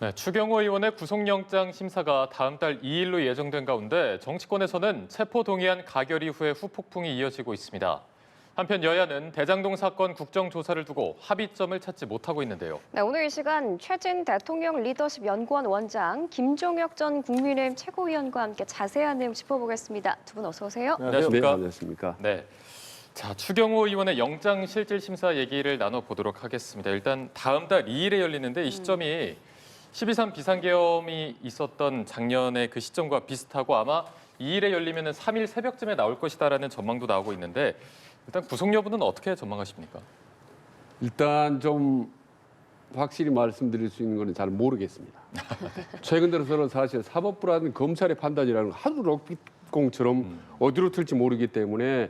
네, 추경호 의원의 구속영장 심사가 다음 달 2일로 예정된 가운데 정치권에서는 체포동의안 가결 이후에 후폭풍이 이어지고 있습니다. 한편 여야는 대장동 사건 국정조사를 두고 합의점을 찾지 못하고 있는데요. 네, 오늘 이 시간 최진 대통령 리더십 연구원 원장, 김종혁 전 국민의힘 최고위원과 함께 자세한 내용 짚어보겠습니다. 두 분 어서 오세요. 안녕하십니까? 네, 안녕하십니까? 네. 자, 추경호 의원의 영장 실질 심사 얘기를 나눠보도록 하겠습니다. 일단 다음 달 2일에 열리는데 이 시점이 12.3 비상계엄이 있었던 작년의 그 시점과 비슷하고 아마 2일에 열리면 3일 새벽쯤에 나올 것이다라는 전망도 나오고 있는데 일단 구속 여부는 어떻게 전망하십니까? 일단 좀 확실히 말씀드릴 수 있는 거는 잘 모르겠습니다. 최근 들어서는 사실 사법부라는 검찰의 판단이라는 건 하도 럭비공처럼 어디로 튈지 모르기 때문에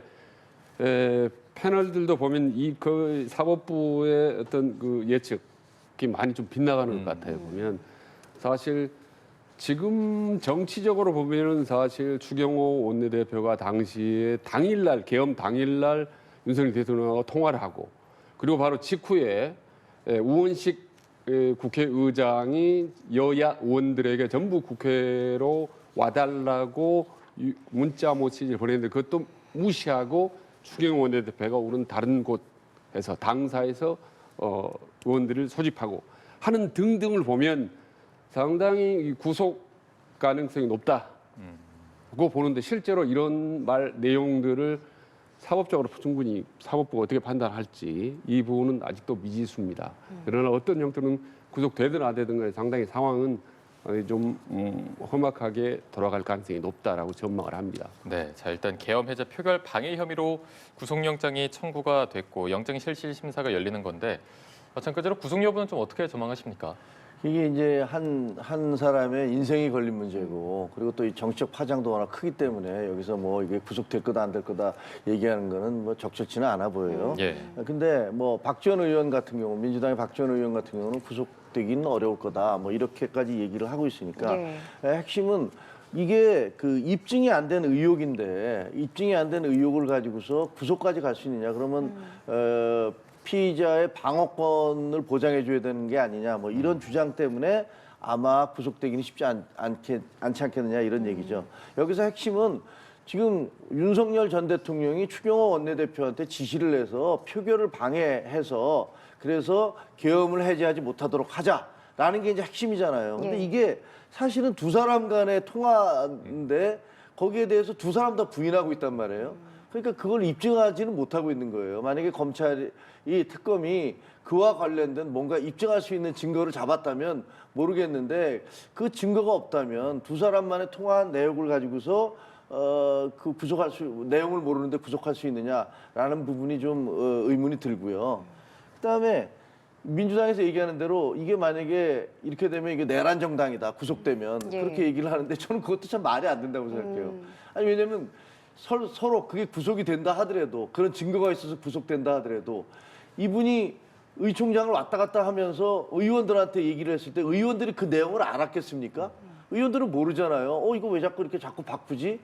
패널들도 보면 이 그 사법부의 어떤 그 예측이 많이 좀 빗나가는 것 같아요. 보면 사실 지금 정치적으로 보면은 사실 추경호 원내대표가 당시에 당일날 계엄 당일날 윤석열 대통령하고 통화를 하고 그리고 바로 직후에 우원식 국회의장이 여야 의원들에게 전부 국회로 와달라고 문자 메시지를 보냈는데 그것도 무시하고 추경호 원내대표가 오른 다른 곳에서 당사에서 의원들을 소집하고 하는 등등을 보면 상당히 구속 가능성이 높다고 보는데 실제로 이런 말 내용들을 사법적으로 충분히 사법부가 어떻게 판단할지 이 부분은 아직도 미지수입니다. 그러나 어떤 형태는 구속되든 안 되든 간에 상당히 상황은 좀 험악하게 돌아갈 가능성이 높다라고 전망을 합니다. 네, 자 일단 계엄 해제 표결 방해 혐의로 구속영장이 청구가 됐고 영장 실질 심사가 열리는 건데 마찬가지로 구속 여부는 좀 어떻게 전망하십니까? 이게 이제 한 사람의 인생이 걸린 문제고 그리고 또 이 정치적 파장도 워낙 크기 때문에 여기서 뭐 이게 구속될 거다 안 될 거다 얘기하는 거는 뭐 적절치는 않아 보여요. 예. 근데 뭐 박지원 의원 같은 경우 민주당의 박지원 의원 같은 경우는 구속되기는 어려울 거다 뭐 이렇게까지 얘기를 하고 있으니까 핵심은 이게 그 입증이 안 된 의혹인데 입증이 안 된 의혹을 가지고서 구속까지 갈 수 있느냐 그러면 피의자의 방어권을 보장해 줘야 되는 게 아니냐 뭐 이런 주장 때문에 아마 구속되기는 쉽지 않지 않겠느냐 이런 얘기죠. 여기서 핵심은 지금 윤석열 전 대통령이 추경호 원내대표한테 지시를 해서 표결을 방해해서 그래서 계엄을 해제하지 못하도록 하자라는 게 이제 핵심이잖아요. 근데 이게 사실은 두 사람 간의 통화인데 거기에 대해서 두 사람 다 부인하고 있단 말이에요. 그러니까 그걸 입증하지는 못하고 있는 거예요. 만약에 검찰이 특검이 그와 관련된 뭔가 입증할 수 있는 증거를 잡았다면 모르겠는데 그 증거가 없다면 두 사람만의 통화한 내용을 가지고서 그 구속할 내용을 모르는데 구속할 수 있느냐라는 부분이 좀 의문이 들고요. 그다음에 민주당에서 얘기하는 대로 이게 만약에 이렇게 되면 이게 내란 정당이다 구속되면 그렇게 얘기를 하는데 저는 그것도 참 말이 안 된다고 생각해요. 아니 왜냐면 서로 그게 구속이 된다 하더라도 그런 증거가 있어서 구속된다 하더라도 이분이 의총장을 왔다 갔다 하면서 의원들한테 얘기를 했을 때 의원들이 그 내용을 알았겠습니까? 의원들은 모르잖아요. 이거 왜 자꾸 바꾸지?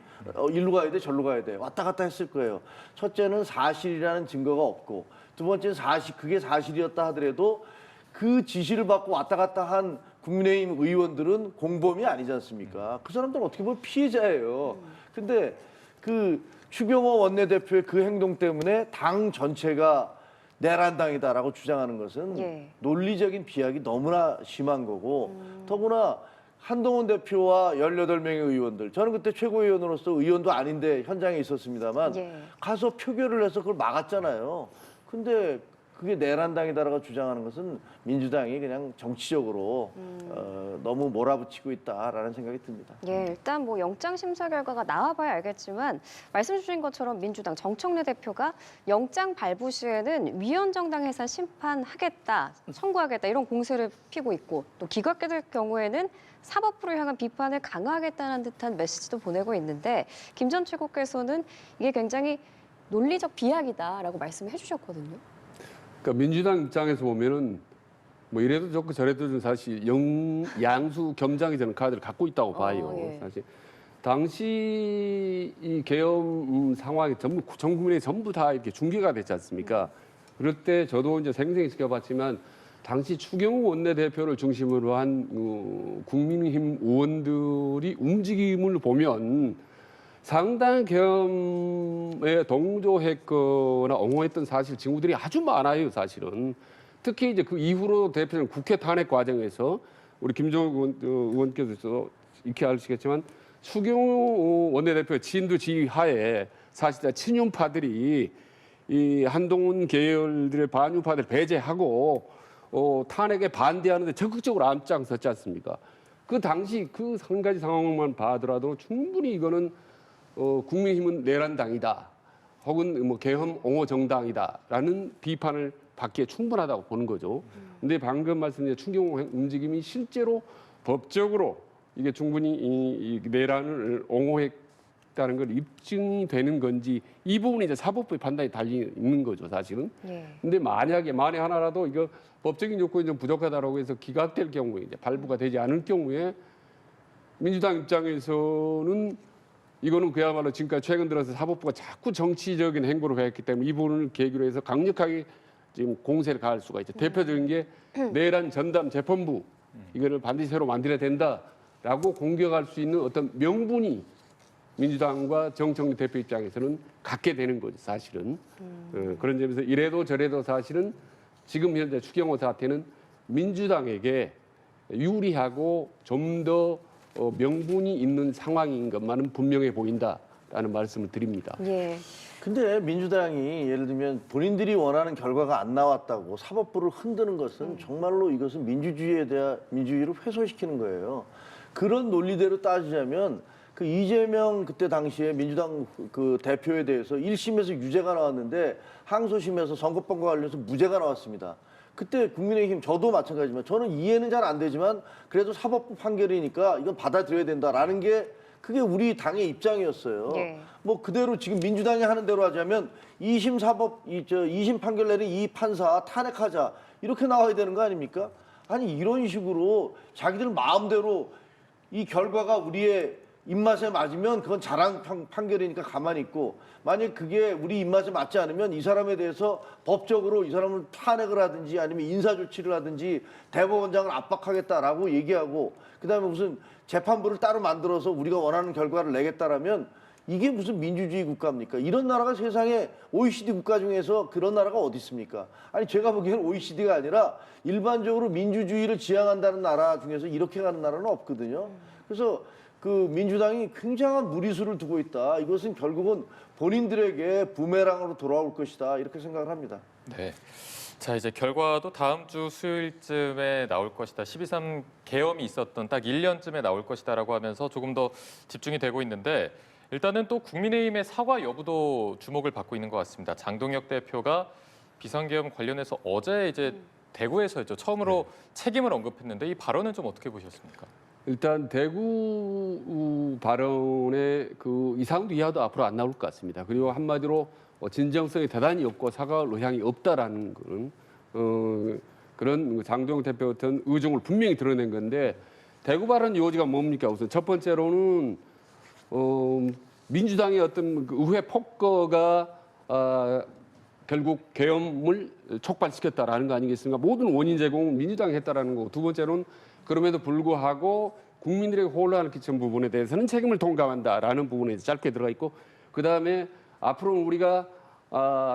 일로 가야 돼, 절로 가야 돼. 왔다 갔다 했을 거예요. 첫째는 사실이라는 증거가 없고 두 번째는 그게 사실이었다 하더라도 그 지시를 받고 왔다 갔다 한 국민의힘 의원들은 공범이 아니지 않습니까? 그 사람들은 어떻게 보면 피해자예요. 근데 그 추경호 원내대표의 그 행동 때문에 당 전체가 내란당이다라고 주장하는 것은 논리적인 비약이 너무나 심한 거고 더구나 한동훈 대표와 18명의 의원들 저는 그때 최고위원으로서 의원도 아닌데 현장에 있었습니다만 가서 표결을 해서 그걸 막았잖아요. 근데 그게 내란당이다라고 주장하는 것은 민주당이 그냥 정치적으로 너무 몰아붙이고 있다라는 생각이 듭니다. 일단 뭐 영장 심사 결과가 나와봐야 알겠지만 말씀 주신 것처럼 민주당 정청래 대표가 영장 발부 시에는 위헌 정당 해산 심판하겠다, 청구하겠다 이런 공세를 피고 있고 또 기각될 경우에는 사법부를 향한 비판을 강화하겠다는 듯한 메시지도 보내고 있는데 김 전 최고께서는 이게 굉장히 논리적 비약이다라고 말씀을 해주셨거든요. 그러니까 민주당 입장에서 보면은 뭐 이래도 좋고 저래도 좀 사실 양수 겸장이 되는 카드를 갖고 있다고 봐요. 사실 당시 이 계엄 상황이 전부 전 국민이 전부 다 이렇게 중계가 됐지 않습니까? 그럴 때 저도 이제 생생히 지켜봤지만 당시 추경호 원내대표를 중심으로 한 국민의힘 의원들이 움직임을 보면 상당한 계엄에 동조했거나 옹호했던 사실 징후들이 아주 많아요, 사실은. 특히 이제 그 이후로 대표는 국회 탄핵 과정에서 우리 김종욱 의원께서 익히 아시겠지만 추경호 원내대표의 진두지휘 하에 사실상 친윤파들이 이 한동훈 계열들의 반윤파들 배제하고 탄핵에 반대하는데 적극적으로 앞장섰지 않습니까? 그 당시 그 한 가지 상황만 봐더라도 충분히 이거는 국민힘은 내란당이다, 혹은 뭐 계엄 옹호 정당이다라는 비판을 받기에 충분하다고 보는 거죠. 근데 방금 말씀드린 추경호 움직임이 실제로 법적으로 이게 충분히 이 내란을 옹호했다는 걸 입증이 되는 건지 이 부분이 이제 사법부의 판단이 달리 있는 거죠, 사실은. 근데 만약에 만에 하나라도 이거 법적인 요건이 좀 부족하다라고 해서 기각될 경우에 이제 발부가 되지 않을 경우에 민주당 입장에서는 이거는 그야말로 지금까지 최근 들어서 사법부가 자꾸 정치적인 행보를 했기 때문에 이 부분을 계기로 해서 강력하게 지금 공세를 가할 수가 있죠. 대표적인 게 내란 전담 재판부 이거를 반드시 새로 만들어야 된다라고 공격할 수 있는 어떤 명분이 민주당과 정청래 대표 입장에서는 갖게 되는 거죠, 사실은. 그런 점에서 이래도 저래도 사실은 지금 현재 추경호 사태는 민주당에게 유리하고 좀 더 명분이 있는 상황인 것만은 분명해 보인다라는 말씀을 드립니다. 예. 근데 민주당이 예를 들면 본인들이 원하는 결과가 안 나왔다고 사법부를 흔드는 것은 정말로 이것은 민주주의를 훼손시키는 거예요. 그런 논리대로 따지자면 그 이재명 그때 당시에 민주당 그 대표에 대해서 1심에서 유죄가 나왔는데 항소심에서 선거법과 관련해서 무죄가 나왔습니다. 그때 국민의힘 저도 마찬가지지만 저는 이해는 잘 안 되지만 그래도 사법부 판결이니까 이건 받아들여야 된다라는 게 그게 우리 당의 입장이었어요. 네. 뭐 그대로 지금 민주당이 하는 대로 하자면 2심 판결 내린 이 판사 탄핵하자 이렇게 나와야 되는 거 아닙니까? 아니 이런 식으로 자기들 마음대로 이 결과가 우리의 입맛에 맞으면 그건 자랑 판결이니까 가만히 있고 만약 그게 우리 입맛에 맞지 않으면 이 사람에 대해서 법적으로 이 사람을 탄핵을 하든지 아니면 인사조치를 하든지 대법원장을 압박하겠다라고 얘기하고 그다음에 무슨 재판부를 따로 만들어서 우리가 원하는 결과를 내겠다라면 이게 무슨 민주주의 국가입니까? 이런 나라가 세상에 OECD 국가 중에서 그런 나라가 어디 있습니까? 아니 제가 보기에는 OECD가 아니라 일반적으로 민주주의를 지향한다는 나라 중에서 이렇게 가는 나라는 없거든요. 그래서 그 민주당이 굉장한 무리수를 두고 있다. 이것은 결국은 본인들에게 부메랑으로 돌아올 것이다. 이렇게 생각을 합니다. 네. 자, 이제 결과도 다음 주 수요일쯤에 나올 것이다. 12.3 계엄이 있었던 딱 1년쯤에 나올 것이다라고 하면서 조금 더 집중이 되고 있는데 일단은 또 국민의힘의 사과 여부도 주목을 받고 있는 것 같습니다. 장동혁 대표가 비상계엄 관련해서 어제 이제 대구에서였죠. 처음으로 책임을 언급했는데 이 발언은 좀 어떻게 보셨습니까? 일단 대구 발언의 그 이상도 이하도 앞으로 안 나올 것 같습니다. 그리고 한마디로 진정성이 대단히 없고 사과할 의향이 없다라는 그런 장동영 대표 같은 의중을 분명히 드러낸 건데 대구 발언 요지가 뭡니까? 우선 첫 번째로는 민주당의 어떤 그 의회 폭거가 결국 계엄을 촉발시켰다라는 거 아니겠습니까? 모든 원인 제공은 민주당이 했다라는 거고 두 번째로는 그럼에도 불구하고 국민들에게 혼란을 끼친 부분에 대해서는 책임을 통감한다라는 부분에 짧게 들어가 있고 그다음에 앞으로 우리가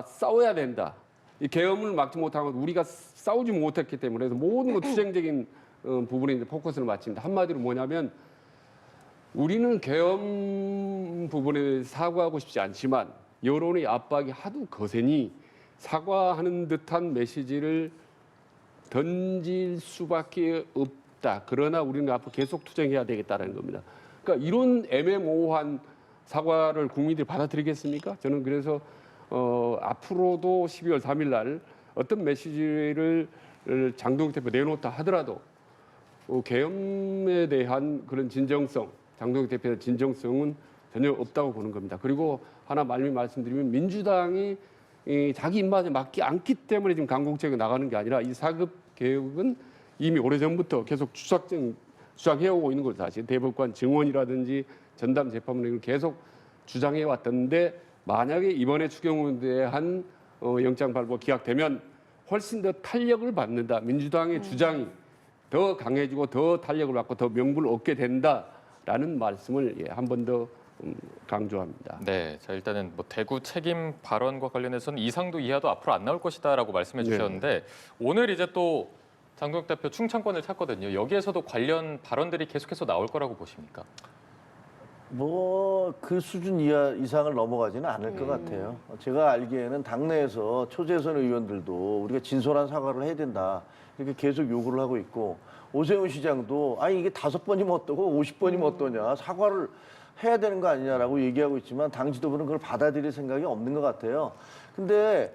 싸워야 된다. 이 계엄을 막지 못하고 우리가 싸우지 못했기 때문에 그래서 모든 투쟁적인 부분에 이제 포커스를 맞춥니다. 한마디로 뭐냐면 우리는 계엄 부분에 사과하고 싶지 않지만 여론의 압박이 하도 거세니 사과하는 듯한 메시지를 던질 수밖에 없다. 그러나 우리는 앞으로 계속 투쟁해야 되겠다는 겁니다. 그러니까 이런 애매모호한 사과를 국민들이 받아들이겠습니까? 저는 그래서 앞으로도 12월 3일 날 어떤 메시지를 장동혁 대표 내놓다 하더라도 계엄에 대한 그런 진정성, 장동혁 대표의 진정성은 전혀 없다고 보는 겁니다. 그리고 하나 말씀드리면 민주당이 자기 입맛에 맞지 않기 때문에 지금 강공책에 나가는 게 아니라 이 4급 개혁은 이미 오래전부터 계속 주장해오고 있는 걸 사실 대법관 증언이라든지 전담 재판을 계속 주장해왔던데 만약에 이번에 추경호에 대한 영장 발부가 기각되면 훨씬 더 탄력을 받는다. 민주당의 주장이 더 강해지고 더 탄력을 받고 더 명분을 얻게 된다라는 말씀을 한 번 더 강조합니다. 네, 자 일단은 뭐 대구 책임 발언과 관련해서는 이상도 이하도 앞으로 안 나올 것이다라고 말씀해 주셨는데 오늘 이제 또 장동혁 대표 충청권을 찾거든요. 여기에서도 관련 발언들이 계속해서 나올 거라고 보십니까? 뭐 그 수준 이상을 넘어가지는 않을 것 같아요. 제가 알기에는 당내에서 초재선 의원들도 우리가 진솔한 사과를 해야 된다 이렇게 계속 요구를 하고 있고 오세훈 시장도 아니 이게 5번이면 어떠고 50번이면 어떠냐 사과를 해야 되는 거 아니냐라고 얘기하고 있지만 당 지도부는 그걸 받아들일 생각이 없는 것 같아요. 근데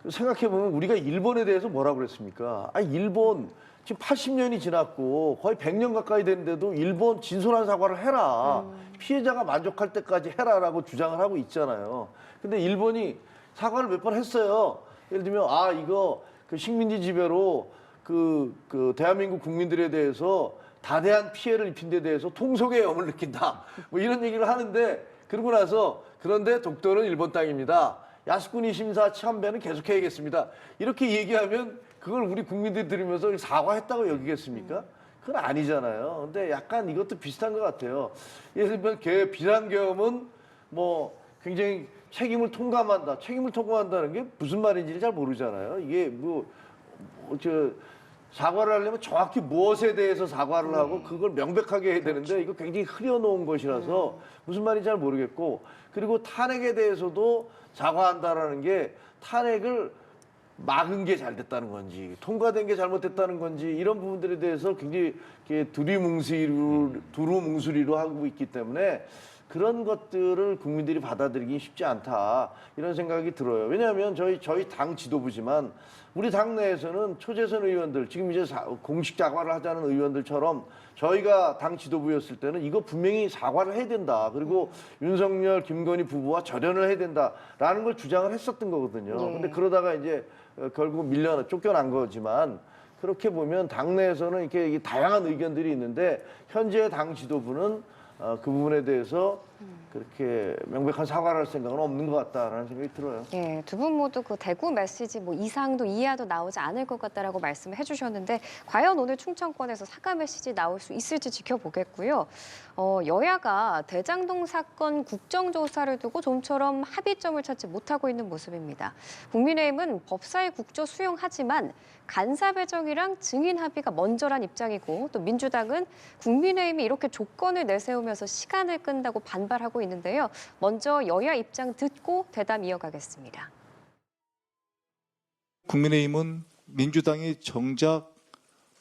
생각해 보면 우리가 일본에 대해서 뭐라고 그랬습니까? 아니 일본 지금 80년이 지났고 거의 100년 가까이 됐는데도 일본 진솔한 사과를 해라. 피해자가 만족할 때까지 해라라고 주장을 하고 있잖아요. 근데 일본이 사과를 몇 번 했어요. 예를 들면 아 이거 그 식민지 지배로 그 대한민국 국민들에 대해서 다대한 피해를 입힌 데 대해서 통속의 염을 느낀다. 뭐 이런 얘기를 하는데 그러고 나서 그런데 독도는 일본 땅입니다. 야스쿠니 심사 참배는 계속해야겠습니다. 이렇게 얘기하면 그걸 우리 국민들이 들으면서 사과했다고 여기겠습니까? 그건 아니잖아요. 근데 약간 이것도 비슷한 것 같아요. 예를 들면 비상계엄은 뭐 굉장히 책임을 통감한다. 책임을 통감한다는 게 무슨 말인지 잘 모르잖아요. 이게 사과를 하려면 정확히 무엇에 대해서 사과를 하고 그걸 명백하게 해야 되는데 이거 굉장히 흐려놓은 것이라서 무슨 말인지 잘 모르겠고 그리고 탄핵에 대해서도 사과한다라는 게 탄핵을 막은 게 잘 됐다는 건지 통과된 게 잘못됐다는 건지 이런 부분들에 대해서 굉장히 두루뭉술이로 하고 있기 때문에 그런 것들을 국민들이 받아들이기 쉽지 않다 이런 생각이 들어요. 왜냐하면 저희 당 지도부지만 우리 당 내에서는 초재선 의원들 지금 이제 공식 사과를 하자는 의원들처럼 저희가 당 지도부였을 때는 이거 분명히 사과를 해야 된다. 그리고 윤석열, 김건희 부부와 절연을 해야 된다라는 걸 주장을 했었던 거거든요. 근데 그러다가 이제 결국 쫓겨난 거지만 그렇게 보면 당내에서는 이렇게 다양한 의견들이 있는데 현재 당 지도부는 그 부분에 대해서 그렇게 명백한 사과를 할 생각은 없는 것 같다라는 생각이 들어요. 예, 두 분 모두 그 대구 메시지 뭐 이상도 이하도 나오지 않을 것 같다라고 말씀을 해주셨는데 과연 오늘 충청권에서 사과 메시지 나올 수 있을지 지켜보겠고요. 여야가 대장동 사건 국정조사를 두고 좀처럼 합의점을 찾지 못하고 있는 모습입니다. 국민의힘은 법사위 국조 수용하지만 간사 배정이랑 증인 합의가 먼저란 입장이고 또 민주당은 국민의힘이 이렇게 조건을 내세우면서 시간을 끈다고 반발하고 있는데요. 먼저 여야 입장 듣고 대담 이어가겠습니다. 국민의힘은 민주당이 정작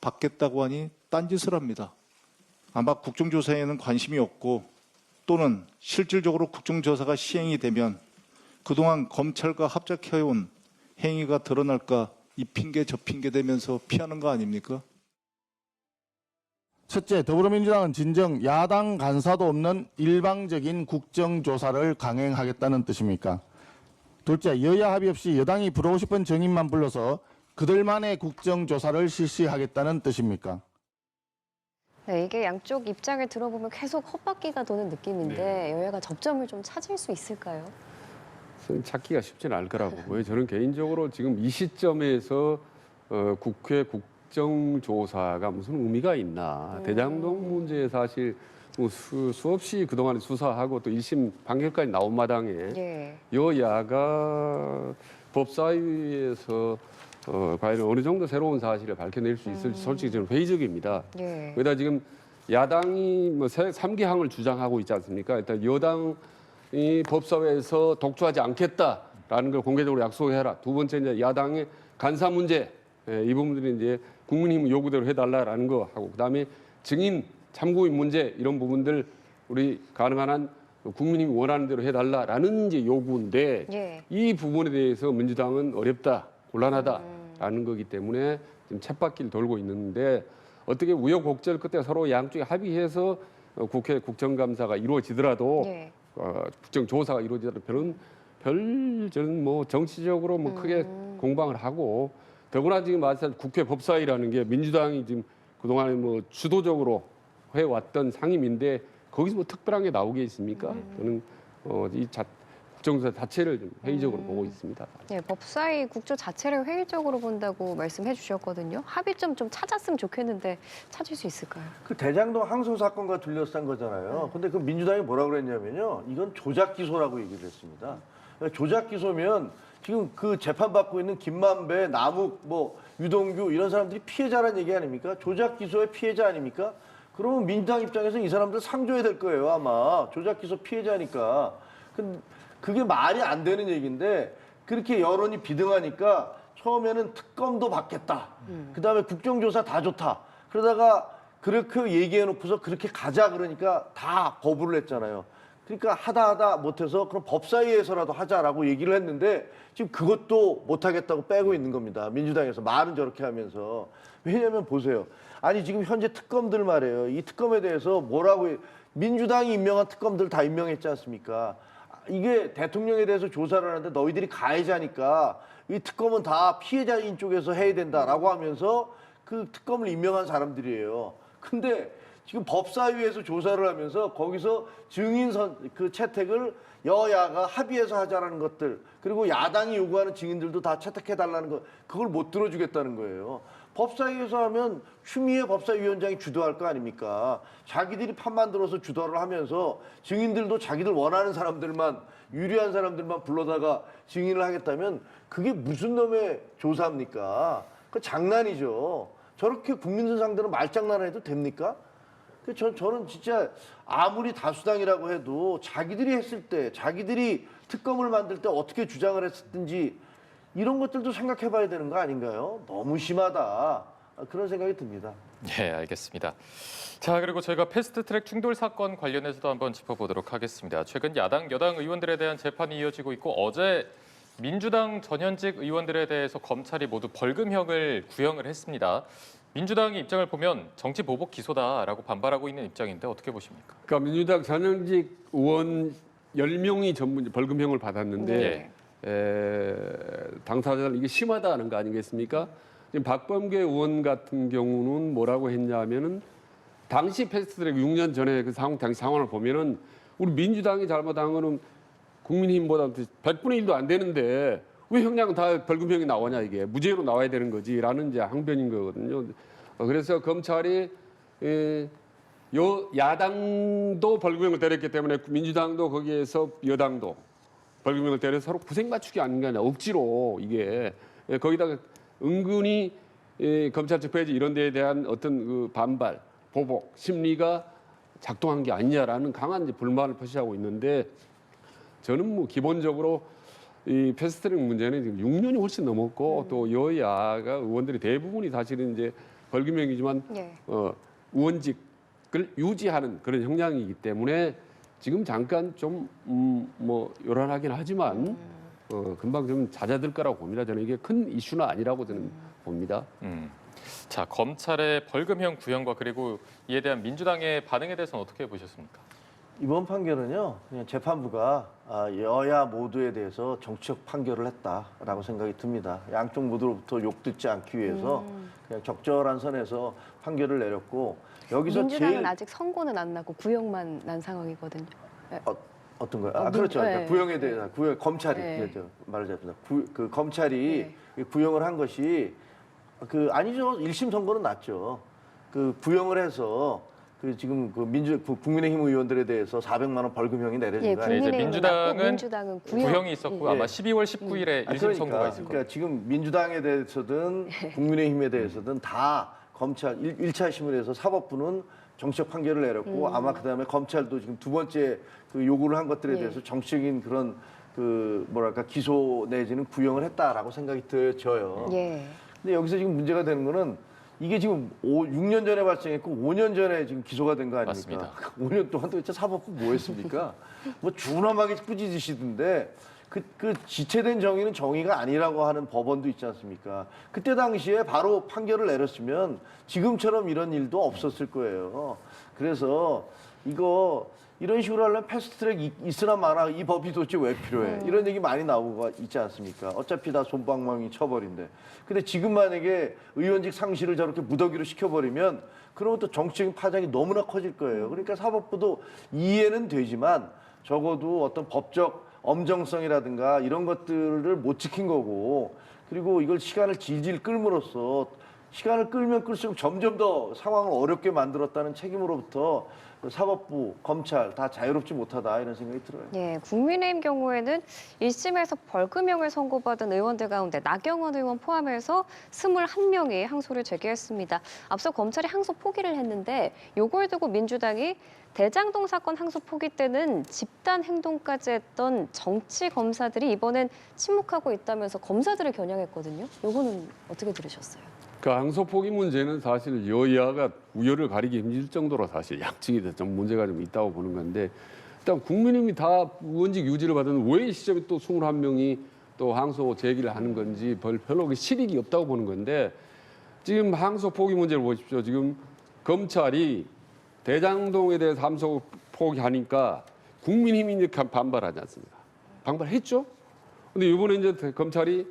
받겠다고 하니 딴짓을 합니다. 아마 국정조사에는 관심이 없고 또는 실질적으로 국정조사가 시행이 되면 그동안 검찰과 합작해온 행위가 드러날까 이 핑계 저 핑계 대면서 피하는 거 아닙니까? 첫째, 더불어민주당은 진정 야당 간사도 없는 일방적인 국정조사를 강행하겠다는 뜻입니까? 둘째, 여야 합의 없이 여당이 부르고 싶은 증인만 불러서 그들만의 국정조사를 실시하겠다는 뜻입니까? 네, 이게 양쪽 입장을 들어보면 계속 헛바퀴가 도는 느낌인데 여야가 접점을 좀 찾을 수 있을까요? 찾기가 쉽지는 않을 거라고 보여요. 저는 개인적으로 지금 이 시점에서 국회 국정조사가 무슨 의미가 있나. 대장동 문제에 사실 뭐 수없이 그동안 수사하고 또 1심 판결까지 나온 마당에 여야가 법사위에서 과연 어느 정도 새로운 사실을 밝혀낼 수 있을지 솔직히 저는 회의적입니다. 거기다 지금 야당이 뭐 3기항을 주장하고 있지 않습니까? 일단 여당이 법사위에서 독주하지 않겠다라는 걸 공개적으로 약속해라. 두 번째 이제 야당의 간사 문제 이 부분들이 이제 국민의힘 요구대로 해달라라는 거 하고 그다음에 증인 참고인 문제 이런 부분들 우리 가능한 한 국민의힘이 원하는 대로 해달라라는 이제 요구인데 이 부분에 대해서 민주당은 어렵다, 곤란하다라는 거기 때문에 지금 쳇바퀴를 돌고 있는데 어떻게 우여곡절 끝에 서로 양쪽이 합의해서 국회 국정감사가 이루어지더라도 국정조사가 이루어지더라도 저는 뭐 정치적으로 뭐 크게 공방을 하고 더구나 지금 말씀 국회 법사위라는 게 민주당이 지금 그동안에 뭐 주도적으로 해왔던 상임인데 거기서 뭐 특별한 게 나오겠습니까? 저는 국정조사 자체를 좀 회의적으로 보고 있습니다. 네, 법사위 국조 자체를 회의적으로 본다고 말씀해 주셨거든요. 합의점 좀 찾았으면 좋겠는데 찾을 수 있을까요? 그 대장동 항소 사건과 둘러싼 거잖아요. 근데 그 민주당이 뭐라 그랬냐면요. 이건 조작 기소라고 얘기를 했습니다. 그러니까 조작 기소면 지금 그 재판받고 있는 김만배, 남욱, 뭐 유동규 이런 사람들이 피해자란 얘기 아닙니까? 조작 기소의 피해자 아닙니까? 그러면 민주당 입장에서 이 사람들 상줘야 될 거예요, 아마. 조작 기소 피해자니까. 그게 말이 안 되는 얘기인데 그렇게 여론이 비등하니까 처음에는 특검도 받겠다. 그다음에 국정조사 다 좋다. 그러다가 그렇게 얘기해놓고서 그렇게 가자 그러니까 다 거부를 했잖아요. 그러니까 하다 못해서 그럼 법사위에서라도 하자라고 얘기를 했는데 지금 그것도 못하겠다고 빼고 있는 겁니다. 민주당에서 말은 저렇게 하면서. 왜냐하면 보세요. 아니 지금 현재 특검들 말이에요. 이 특검에 대해서 뭐라고 민주당이 임명한 특검들 다 임명했지 않습니까? 이게 대통령에 대해서 조사를 하는데 너희들이 가해자니까 이 특검은 다 피해자인 쪽에서 해야 된다라고 하면서 그 특검을 임명한 사람들이에요. 근데 지금 법사위에서 조사를 하면서 거기서 증인 그 채택을 여야가 합의해서 하자라는 것들 그리고 야당이 요구하는 증인들도 다 채택해달라는 것 그걸 못 들어주겠다는 거예요. 법사위에서 하면 추미애 법사위원장이 주도할 거 아닙니까? 자기들이 판 만들어서 주도를 하면서 증인들도 자기들 원하는 사람들만 유리한 사람들만 불러다가 증인을 하겠다면 그게 무슨 놈의 조사입니까? 그 장난이죠. 저렇게 국민들 상대로 말장난을 해도 됩니까? 저는 진짜 아무리 다수당이라고 해도 자기들이 했을 때, 자기들이 특검을 만들 때 어떻게 주장을 했었든지 이런 것들도 생각해 봐야 되는 거 아닌가요? 너무 심하다. 그런 생각이 듭니다. 네, 알겠습니다. 자, 그리고 저희가 패스트트랙 충돌 사건 관련해서도 한번 짚어보도록 하겠습니다. 최근 야당, 여당 의원들에 대한 재판이 이어지고 있고 어제 민주당 전현직 의원들에 대해서 검찰이 모두 벌금형을 구형을 했습니다. 민주당의 입장을 보면 정치 보복 기소다라고 반발하고 있는 입장인데 어떻게 보십니까? 그러니까 민주당 전현직 의원 10명이 전부 벌금형을 받았는데 당사자들 이게 심하다는 거 아니겠습니까? 지금 박범계 의원 같은 경우는 뭐라고 했냐면은 당시 패스트트랙 6년 전에 그 당시 상황을 보면은 우리 민주당이 잘못한 거는 국민힘보다 100분의 1도 안 되는데 왜 형량 다 벌금형이 나오냐 이게 무죄로 나와야 되는 거지라는 이제 항변인 거거든요. 그래서 검찰이 야당도 벌금형을 때렸기 때문에 민주당도 거기에서 여당도 벌금형을 때려서 서로 구색 맞추기 아닌가 억지로 이게 거기다가 은근히 검찰 적폐지 이런 데에 대한 어떤 그 반발, 보복 심리가 작동한 게 아니냐라는 강한 이제 불만을 표시하고 있는데 저는 뭐 기본적으로 이 패스트트랙 문제는 지금 6년이 훨씬 넘었고 또 여야가 의원들이 대부분이 사실은 이제 벌금형이지만 의원직을 유지하는 그런 형량이기 때문에 지금 잠깐 좀 뭐 요란하긴 하지만 금방 좀 잦아들 거라고 봅니다. 저는 이게 큰 이슈는 아니라고 저는 봅니다. 자, 검찰의 벌금형 구형과 그리고 이에 대한 민주당의 반응에 대해서는 어떻게 보셨습니까? 이번 판결은요, 그냥 재판부가 여야 모두에 대해서 정치적 판결을 했다라고 생각이 듭니다. 양쪽 모두로부터 욕 듣지 않기 위해서 그냥 적절한 선에서 판결을 내렸고 여기서 민주당은 제일 아직 선고는 안 나고 구형만 난 상황이거든요. 어떤 거요? 그렇죠. 네. 그러니까 구형에 대해서 검찰이 네. 말을 잘했습니다. 그 검찰이 구형을 한 것이 아니죠. 1심 선고는 났죠. 그 구형을 해서 지금 국민의힘 의원들에 대해서 400만 원 벌금형이 내려진 거 아니에요? 이제 민주당은 구형. 구형이 있었고 아마 12월 19일에 1심 선고가 있을 거예요. 그러니까 지금 민주당에 대해서든 국민의힘에 대해서든 다 검찰 1차 심의에서 사법부는 정치적 판결을 내렸고 아마 그다음에 검찰도 지금 두 번째 그 요구를 한 것들에 대해서 정치적인 그런 기소 내지는 구형을 했다라고 생각이 들어요. 근데 여기서 지금 문제가 되는 거는 이게 지금 6년 전에 발생했고 5년 전에 지금 기소가 된 거 아닙니까? 맞습니다. 5년 동안 도대체 사법부 뭐 했습니까? 뭐 준엄하게 꾸짖으시던데 그 지체된 정의는 정의가 아니라고 하는 법원도 있지 않습니까? 그때 당시에 바로 판결을 내렸으면 지금처럼 이런 일도 없었을 거예요. 그래서 이런 식으로 하려면 패스트트랙 있으나 마나 이 법이 도대체 왜 필요해? 이런 얘기 많이 나오고 있지 않습니까? 어차피 다 솜방망이 쳐버린데. 근데 지금 만약에 의원직 상실을 저렇게 무더기로 시켜버리면 그러면 또 정치적인 파장이 너무나 커질 거예요. 그러니까 사법부도 이해는 되지만 적어도 어떤 법적 엄정성이라든가 이런 것들을 못 지킨 거고, 그리고 이걸 시간을 질질 끌므로써 시간을 끌면 끌수록 점점 더 상황을 어렵게 만들었다는 책임으로부터 사법부, 검찰 다 자유롭지 못하다 이런 생각이 들어요. 예, 국민의힘 경우에는 1심에서 벌금형을 선고받은 의원들 가운데 나경원 의원 포함해서 21명이 항소를 제기했습니다. 앞서 검찰이 항소 포기를 했는데 이걸 두고 민주당이 대장동 사건 항소 포기 때는 집단 행동까지 했던 정치 검사들이 이번엔 침묵하고 있다면서 검사들을 겨냥했거든요. 이거는 어떻게 들으셨어요? 그 항소 포기 문제는 사실 여야가 우열을 가리기 힘들 정도로 사실 양측이 좀 문제가 좀 있다고 보는 건데, 일단 국민의힘이 다 의원직 유지를 받은 왜 이 시점에 또 21명이 또 항소 제기를 하는 건지 별로 실익이 없다고 보는 건데, 지금 항소 포기 문제를 보십시오. 지금 검찰이 대장동에 대해서 항소 포기하니까 국민의힘이 이제 반발하지 않습니까? 반발했죠. 근데 이번에 이제 검찰이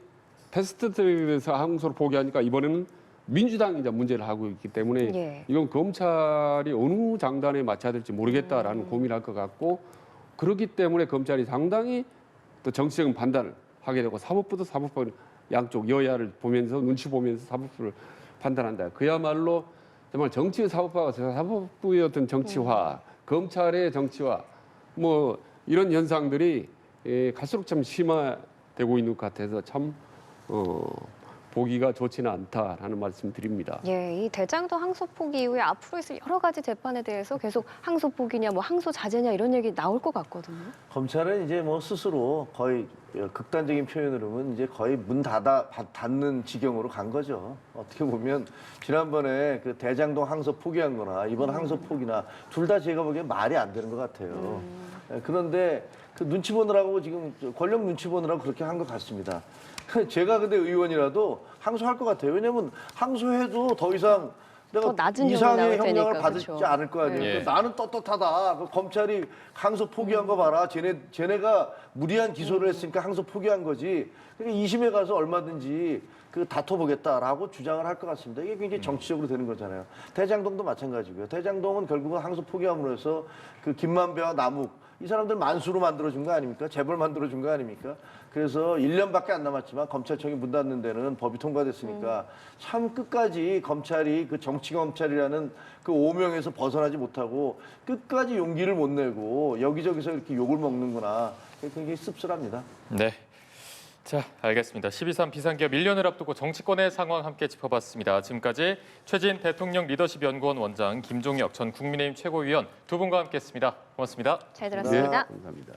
패스트트랙에 대해서 항소를 포기하니까 이번에는 민주당이 이제 문제를 하고 있기 때문에 예. 이건 검찰이 어느 장단에 맞춰야 될지 모르겠다라는 고민을 할 것 같고, 그렇기 때문에 검찰이 상당히 또 정치적인 판단을 하게 되고 사법부도 사법부 양쪽 여야를 보면서 눈치 보면서 사법부를 판단한다. 그야말로 정말 정치의 사법화가 사법부의 어떤 정치화, 검찰의 정치화 뭐 이런 현상들이 갈수록 참 심화되고 있는 것 같아서 참 보기가 좋지는 않다라는 말씀 드립니다. 예, 이 대장동 항소 포기 이후에 앞으로 있을 여러 가지 재판에 대해서 계속 항소 포기냐, 뭐 항소 자제냐 이런 얘기 나올 것 같거든요. 검찰은 이제 뭐 스스로 거의 극단적인 표현으로 하면 이제 거의 문 닫는 지경으로 간 거죠. 어떻게 보면 지난번에 그 대장동 항소 포기한 거나 이번 항소 포기나 둘 다 제가 보기엔 말이 안 되는 것 같아요. 그런데 그 눈치 보느라고 지금 권력 눈치 보느라고 그렇게 한 것 같습니다. 제가 근데 의원이라도 항소할 것 같아요. 왜냐면 항소해도 더 이상 내가 더 낮은 이상의 형량을 형량을 테니까, 받지 그렇죠. 않을 거 아니에요. 네. 그러니까 나는 떳떳하다. 그 검찰이 항소 포기한 거 봐라. 쟤네가 무리한 기소를 했으니까 항소 포기한 거지. 그러니까 2심에 가서 얼마든지 그 다퉈보겠다라고 주장을 할 것 같습니다. 이게 굉장히 정치적으로 되는 거잖아요. 대장동도 마찬가지고요. 대장동은 결국은 항소 포기함으로 해서 그 김만배와 남욱 이 사람들 만수로 만들어준 거 아닙니까? 재벌 만들어준 거 아닙니까? 그래서 1년밖에 안 남았지만 검찰청이 문 닫는 데는 법이 통과됐으니까 참 끝까지 검찰이 그 정치검찰이라는 그 오명에서 벗어나지 못하고 끝까지 용기를 못 내고 여기저기서 이렇게 욕을 먹는구나. 굉장히 씁쓸합니다. 네. 자, 알겠습니다. 12.3 비상기업 1년을 앞두고 정치권의 상황 함께 짚어봤습니다. 지금까지 최진 대통령 리더십 연구원 원장, 김종혁 전 국민의힘 최고위원 두 분과 함께했습니다. 고맙습니다. 잘 들었습니다. 감사합니다.